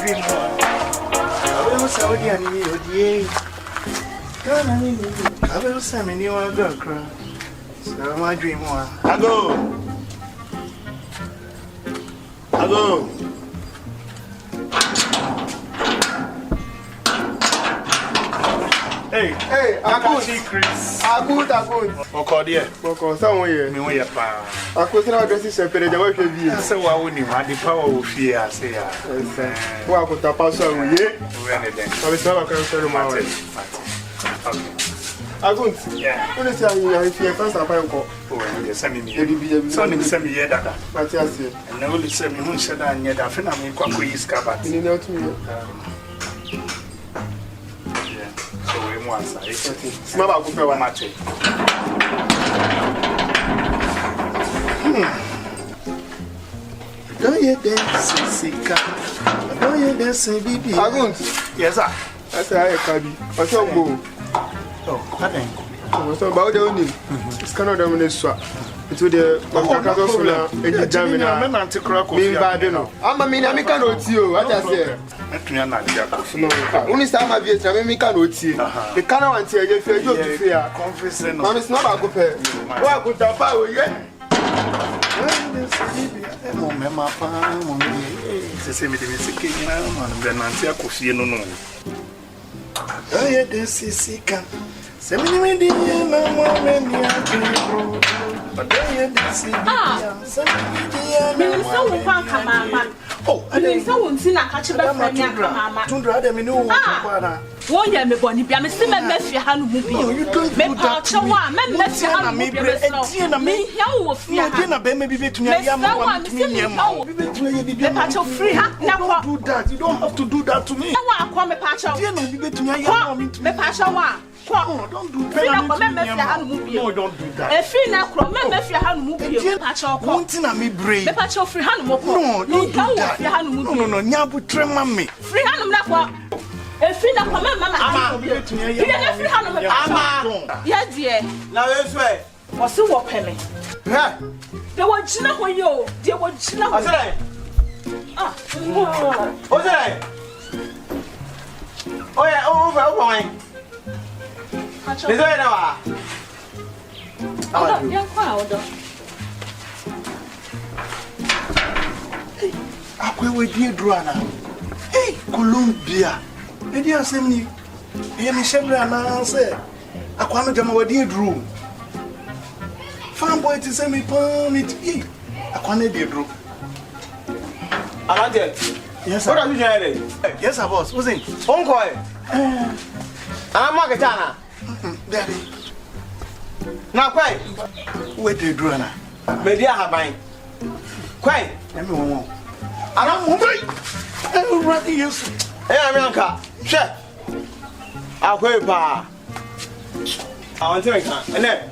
dream one. I will Saudi and you, I will summon you a girl cry. So my dream one. I go. Hey, I could see Chris. I could. Okay, dear. Okay, somewhere. Me way up. I could not address this separate. The work of you. So, why wouldn't you have the power of fear? I say, well, put a pass on you. I was not a concern of my way. I could. Yeah. What is your first appointment? Oh, yes, I mean, something semi year that. But yes, and no, listen, me who said I need a friend of me, Quacky is covered. You know to me. Once I smell about good for match. Don't you dance, Sika? Don't you dance, baby? I won't. Yes, sir. That's a cabby. What's your boo? Oh, I think. What's about the only? It's kind of the swap. It's with the Bangkok and the German. I'm anti crock. I'm a mean, I cannot you. What I say. Only time I visit, I mean, cannot see. The canal until you feel confessing. Mom is not a good pair. What could the power yet? Mamma, the same as a king and then Nancy could see no. Oh, yeah, this is sick. Semi-media, no more men, but then you see. Oh, I didn't know one thing I catch about my mamma. Don't rather me know. Won't you be born? I'm a simmer, Messi, hand will be. You don't make part of one, Messi, and maybe a me, how will fear dinner, maybe between a young one, the patch of free. Now, do that. You don't have to do that to me. I want a patch of between a young woman, the patch of one. Don't do that. No, don't do that. A free now, remember if you had moved patch of wanting a me brave. The patch of free hand. No, don't do that. No, Nyabu tremor me. Free hand, a free now, Mamma. You didn't free hand. Yes, dear. Now, this way. What's the walk, Penny? There was no you. There was no. What's that? Oh, yeah, over. Is there now? Oh, young crowd. I with you, Drana. Hey, Columbia. Did you send me? Hear me, Shebra, and I said, I can't jam over dear Drew. Farm boy to send me permit. I can't dear Drew. I like it. Yes, what are you doing? Yes, I was. What's it? Uncle. I'm Marketana. Daddy. Now, quite. Where do you draw now? Maybe I have mine. Quite. Let me one. I don't move. I will run you. Hey, America. Chef. I'll go by. I want to make that. And then.